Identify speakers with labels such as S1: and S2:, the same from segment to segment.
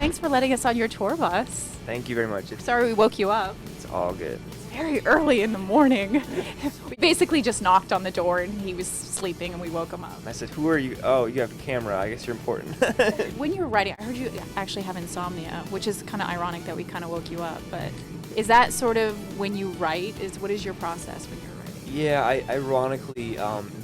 S1: Thanks for letting us on your tour bus.
S2: Thank you very much.
S1: Sorry we woke you up.
S2: It's all good.
S1: It's very early in the morning. We basically just knocked on the door and he was sleeping and we woke him up.
S2: I said, who are you? Oh, you have a camera. I guess you're important.
S1: When you were writing, I heard you actually have insomnia, which is kind of ironic that we kind of woke you up. But is that sort of when you write? What is your process when you're writing?
S2: Yeah, ironically,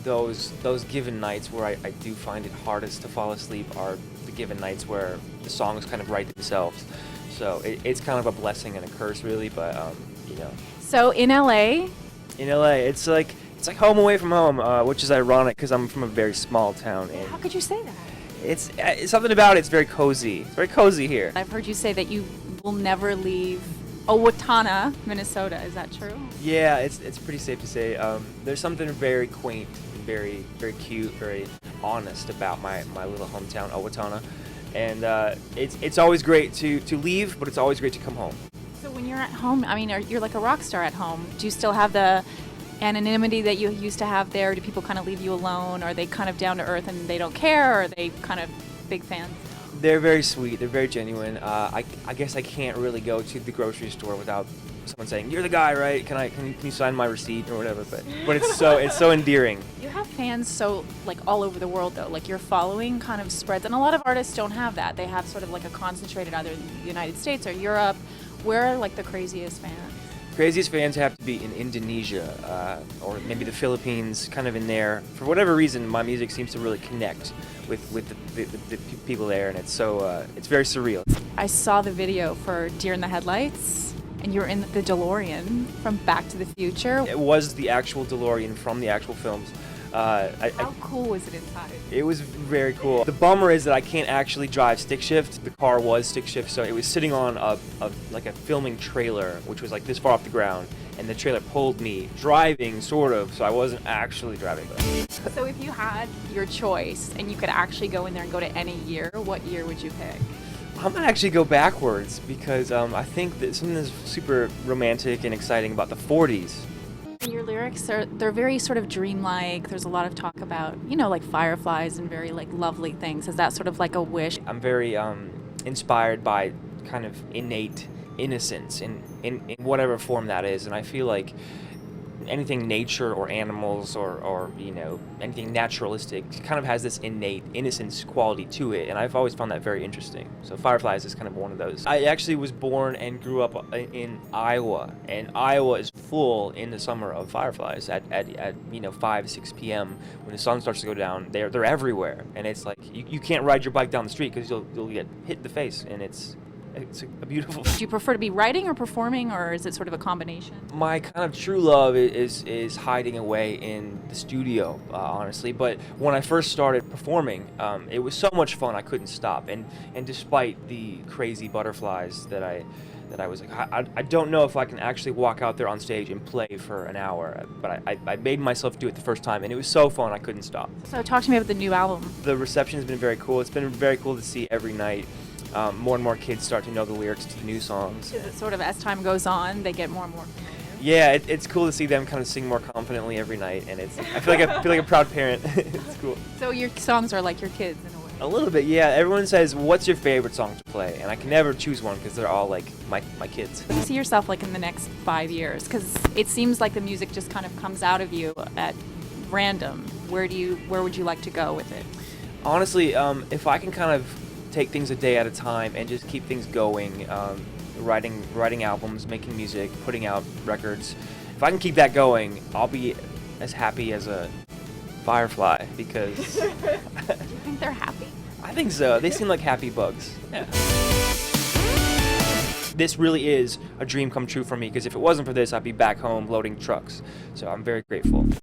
S2: those given nights where I do find it hardest to fall asleep are the given nights where the songs kind of write themselves. So it's kind of a blessing and a curse, really. But
S1: So in LA,
S2: it's like home away from home, which is ironic because I'm from a very small town, and
S1: how could you say that?
S2: it's something about it's very cozy. It's very cozy here.
S1: I've heard you say that you will never leave Owatonna, Minnesota. Is that true?
S2: Yeah, it's pretty safe to say. There's something very quaint, and very very cute, very honest about my little hometown, Owatonna, and it's always great to leave, but it's always great to come home.
S1: So when you're at home, I mean, you're like a rock star at home. Do you still have the anonymity that you used to have there? Do people kind of leave you alone? Are they kind of down to earth and they don't care? Or are they kind of big fans?
S2: They're very sweet. They're very genuine. I guess I can't really go to the grocery store without someone saying, "You're the guy, right? Can you sign my receipt or whatever?" But it's so endearing.
S1: You have fans so like all over the world though. Like your following kind of spreads, and a lot of artists don't have that. They have sort of like a concentrated either in the United States or Europe. Where are like the craziest fans?
S2: Craziest fans have to be in Indonesia or maybe the Philippines, kind of in there. For whatever reason, my music seems to really connect with the people there, and it's very surreal.
S1: I saw the video for Deer in the Headlights, and you were in the DeLorean from Back to the Future.
S2: It was the actual DeLorean from the actual films.
S1: How cool was it inside?
S2: It was very cool. The bummer is that I can't actually drive stick shift. The car was stick shift, so it was sitting on a filming trailer, which was like this far off the ground, and the trailer pulled me driving, sort of, so I wasn't actually driving.
S1: So if you had your choice and you could actually go in there and go to any year, what year would you pick?
S2: I'm gonna actually go backwards because I think that something that's super romantic and exciting about the 40s.
S1: And your lyrics they're very sort of dreamlike. There's a lot of talk about, like fireflies and very like lovely things. Is that sort of like a wish?
S2: I'm very inspired by kind of innate innocence in whatever form that is, and I feel like anything nature or animals or anything naturalistic kind of has this innate innocence quality to it, and I've always found that very interesting. So fireflies is kind of one of those. I actually was born and grew up in Iowa, and Iowa is full in the summer of fireflies at 5-6 p.m. when the sun starts to go down. They're everywhere, and it's like you can't ride your bike down the street because you'll get hit in the face, and it's a beautiful.
S1: Do you prefer to be writing or performing, or is it sort of a combination?
S2: My kind of true love is hiding away in the studio, honestly. But when I first started performing, it was so much fun I couldn't stop. And despite the crazy butterflies that I was like, I don't know if I can actually walk out there on stage and play for an hour. But I made myself do it the first time, and it was so fun I couldn't stop.
S1: So talk to me about the new album.
S2: The reception has been very cool. It's been very cool to see every night. More and more kids start to know the lyrics to the new songs.
S1: Is it sort of as time goes on, they get more and more familiar?
S2: Yeah, it's cool to see them kind of sing more confidently every night, and I feel like a proud parent. It's cool.
S1: So your songs are like your kids in a way.
S2: A little bit, yeah. Everyone says, "What's your favorite song to play?" And I can never choose one because they're all like my kids.
S1: Do you see yourself like in the next 5 years? Because it seems like the music just kind of comes out of you at random. Where would you like to go with it?
S2: Honestly, if I can kind of take things a day at a time and just keep things going, writing albums, making music, putting out records. If I can keep that going, I'll be as happy as a firefly because.
S1: Do you think they're happy?
S2: I think so. They seem like happy bugs. Yeah. This really is a dream come true for me because if it wasn't for this, I'd be back home loading trucks. So I'm very grateful.